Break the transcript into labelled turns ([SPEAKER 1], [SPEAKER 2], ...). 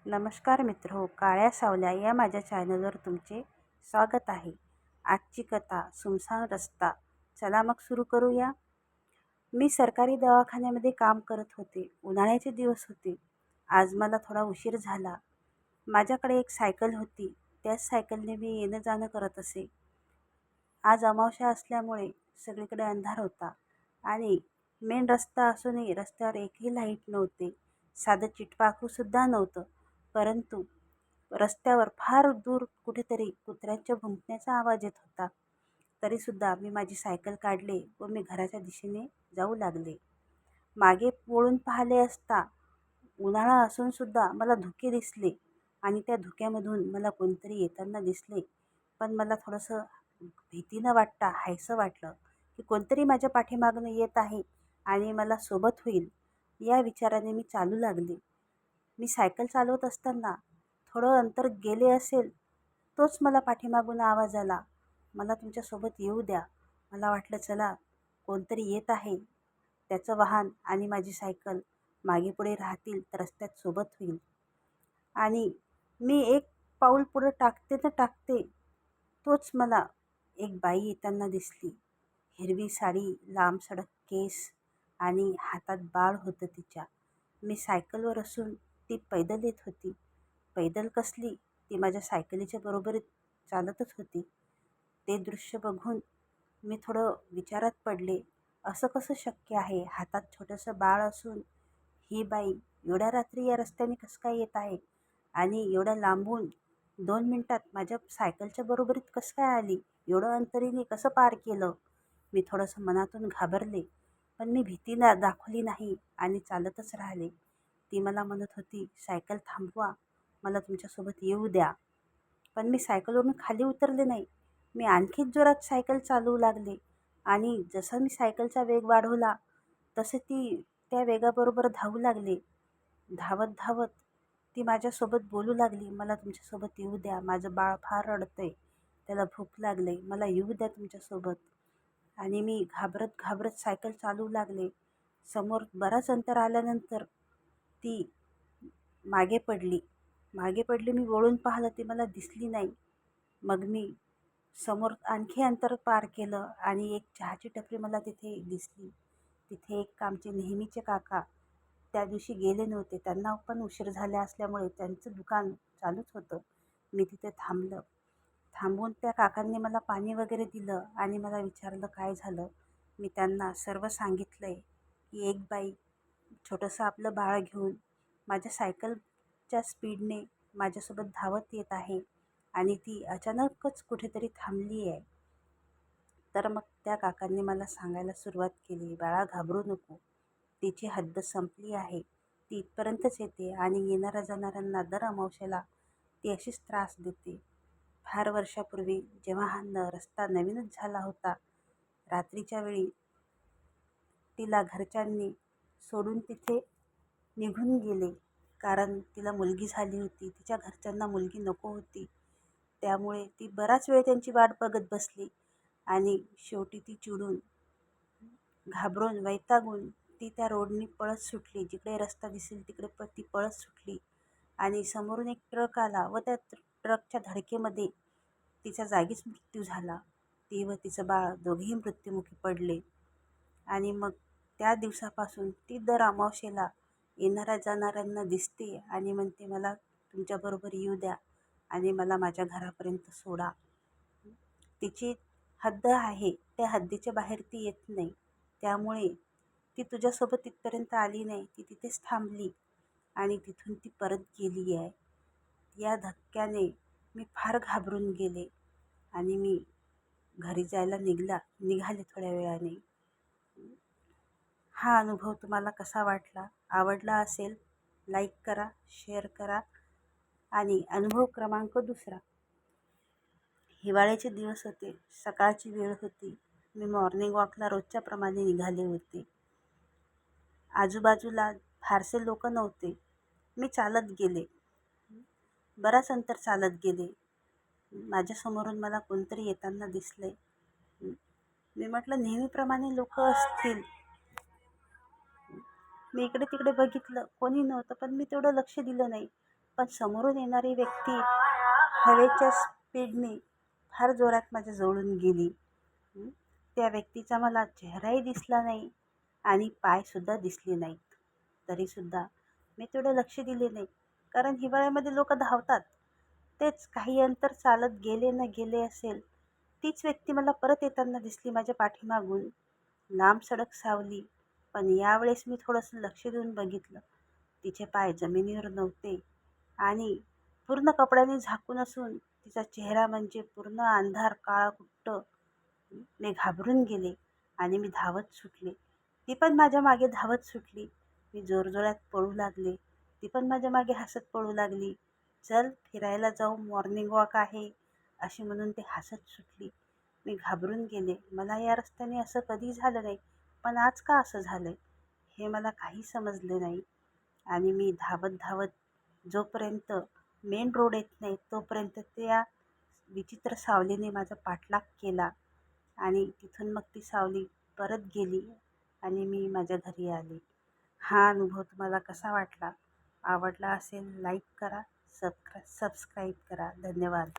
[SPEAKER 1] नमस्कार मित्रो, काळ्या सावल्या या माझ्या चॅनलवर तुमचे स्वागत आहे. आजची कथा सुमसान रस्ता. चला मग सुरू करूया. मी सरकारी दवाखान्यामध्ये काम करत होते. उन्हाळ्याचे दिवस होते. आज मला थोडा उशीर झाला. माझ्याकडे एक सायकल होती. त्याच सायकलने मी येणं जाणं करत असे. आज अमावस्या असल्यामुळे सगळीकडे अंधार होता आणि मेन रस्ता असूनही रस्त्यावर एकही लाईट नव्हते. साधं चिटपाखरूसुद्धा नव्हतं. परंतु रस्त्यावर फार दूर कुठेतरी कुत्र्यांच्या भुंकण्याचा आवाज येत होता. तरीसुद्धा मी माझी सायकल काढले व मी घराच्या दिशेने जाऊ लागले. मागे वळून पाहिले असता उन्हाळा असूनसुद्धा मला धुके दिसले आणि त्या धुक्यामधून मला कोणतरी येताना दिसले. पण मला थोडंसं भीती न वाटता हायसं वाटलं की कोणतरी माझ्या पाठीमागून येत आहे आणि मला सोबत होईल. या विचाराने मी चालू लागले. मी सायकल चालवत असताना थोडं अंतर गेले असेल, तोच मला पाठीमागून आवाज आला, मला तुमच्यासोबत येऊ द्या. मला वाटलं चला कोणतरी येत आहे, त्याचं वाहन आणि माझी सायकल मागे पुढे राहतील तर रस्त्यात सोबत होईल. आणि मी एक पाऊल पुढे टाकते तर टाकते, तोच मला एक बाई येताना दिसली. हिरवी साडी, लांब सडक केस आणि हातात बाळ होतं तिच्या. मी सायकलवर असून ती पैदल येत होती. पैदल कसली, ती माझ्या सायकलीच्या बरोबरीत चालतच होती. ते दृश्य बघून मी थोडं विचारात पडले. असं कसं शक्य आहे? हातात छोटंसं बाळ असून ही बाई एवढ्या रात्री या रस्त्याने कसं काय येत आहे? आणि एवढ्या लांबून 2 मिनिटात माझ्या सायकलच्या बरोबरीत कसं काय आली? एवढं अंतरीने कसं पार केलं? मी थोडंसं मनातून घाबरले. पण मी भीती दाखवली नाही आणि चालतच राहिले. ती मला म्हणत होती, सायकल थांबवा, मला तुमच्यासोबत येऊ द्या. पण मी सायकलवरून खाली उतरले नाही. मी आणखीच जोरात सायकल चालवू लागले आणि जसं मी सायकलचा वेग वाढवला तसे ती त्या वेगाबरोबर धावू लागले. धावत धावत ती माझ्यासोबत बोलू लागली, मला तुमच्यासोबत येऊ द्या, माझं बाळ फार रडतंय, त्याला भूक लागले, मला येऊ द्या तुमच्यासोबत. आणि मी घाबरत घाबरत सायकल चालवू लागले. समोर बराच अंतर आल्यानंतर ती मागे पडली. मी वळून पाहिलं, ती मला दिसली नाही. मग मी समोर आणखी अंतर पार केलं आणि एक चहाची टपरी मला तिथे दिसली. तिथे एक आमचे नेहमीचे काका त्या दिवशी गेले नव्हते. त्यांना पण उशीर झाला असल्यामुळे त्यांचं दुकान चालूच होतं. मी तिथे थांबलं. थांबून त्या काकांनी मला पाणी वगैरे दिलं आणि मला विचारलं काय झालं. मी त्यांना सर्व सांगितलं आहे की एक बाई छोटंसं आपलं बाळ घेऊन माझ्या सायकलच्या स्पीडने माझ्यासोबत धावत येत आहे आणि ती अचानकच कुठेतरी थांबली आहे. तर मग त्या काकांनी मला सांगायला सुरुवात केली, बाळा घाबरू नको, तिची हद्द संपली आहे. ती इथपर्यंतच येते आणि येणाऱ्या जाणाऱ्यांना दर अमावस्येला ती अशीच त्रास देते. फार वर्षापूर्वी जेव्हा हा रस्ता नवीनच झाला होता, रात्रीच्या वेळी तिला घरच्यांनी सोडून तिथे निघून गेले. कारण तिला मुलगी झाली होती. तिच्या घरच्यांना मुलगी नको होती. त्यामुळे ती बराच वेळ त्यांची वाट बघत बसली आणि शेवटी ती चिडून, घाबरून, वैतागून ती त्या रोडनी पळत सुटली. जिकडे रस्ता दिसेल तिकडे ती पळत सुटली आणि समोरून एक ट्रक आला व त्या ट्रकच्या धडकेमध्ये तिच्या जागीच मृत्यू झाला. ती व तिचं बाळ दोघेही मृत्युमुखी पडले. आणि मग त्या दिवसापासून ती दर अमावस्येला येणाऱ्या जाणाऱ्यांना दिसते आणि म्हणते, मला तुमच्याबरोबर येऊ द्या आणि मला माझ्या घरापर्यंत सोडा. तिची हद्द आहे, त्या हद्दीच्या बाहेर ती येत नाही. त्यामुळे ती तुझ्यासोबत तिथपर्यंत आली नाही. ती तिथेच थांबली आणि तिथून ती परत गेली आहे. या धक्क्याने मी फार घाबरून गेले आणि मी घरी जायला निघाले थोड्या वेळाने. हा अनुभव तुम्हाला कसा वाटला? आवडला असेल लाईक करा, शेअर करा. आणि अनुभव क्रमांक दुसरा, हिवाळ्याचे दिवस होते, सकाळची वेळ होती. मी मॉर्निंग वॉकला रोजच्याप्रमाणे निघाले होते. आजूबाजूला फारसे लोक नव्हते. मी चालत गेले, बराच अंतर चालत गेले. माझ्यासमोरून मला कोणतरी येताना दिसले. मी म्हटलं नेहमीप्रमाणे लोक असतील. मी इकडे तिकडे बघितलं, कोणी नव्हतं, पण मी तेवढं लक्ष दिलं नाही. पण समोरून येणारी व्यक्ती हवेच्या स्पीडने फार जोरात माझ्या जवळून गेली. हं. त्या व्यक्तीचा मला चेहराही दिसला नाही आणि पायसुद्धा दिसले नाहीत. तरीसुद्धा मी तेवढं लक्ष दिले नाही. कारण हिवाळ्यामध्ये लोकं धावतात. तेच काही अंतर चालत गेले न गेले असेल, तीच व्यक्ती मला परत येताना दिसली माझ्या पाठीमागून. लांब सडक सावली, पण यावेळेस मी थोडंसं लक्ष देऊन बघितलं. तिचे पाय जमिनीवर नव्हते आणि पूर्ण कपड्याने झाकून असून तिचा चेहरा म्हणजे पूर्ण अंधार काळाकुट्ट. मी घाबरून गेले आणि मी धावत सुटले. ती पण माझ्या मागे धावत सुटली. मी जोरजोरात पळू लागले. ती पण माझ्या मागे हसत पळू लागली. चल फिरायला जाऊ, मॉर्निंग वॉक आहे, अशी म्हणून ती हसत सुटली. मी घाबरून गेले. मला या रस्त्याने असं कधी झालं नाही, पण आज का असं झालं हे मला काही समजले नाही. आणि मी धावत धावत जोपर्यंत मेन रोड येत नाही तोपर्यंत त्या विचित्र सावलीने माझा पाठलाग केला आणि तिथून मग ती सावली परत गेली आणि मी माझ्या घरी आले. हा अनुभव तुम्हाला कसा वाटला? आवडला असेल लाईक करा, सबस्क्राईब करा. धन्यवाद.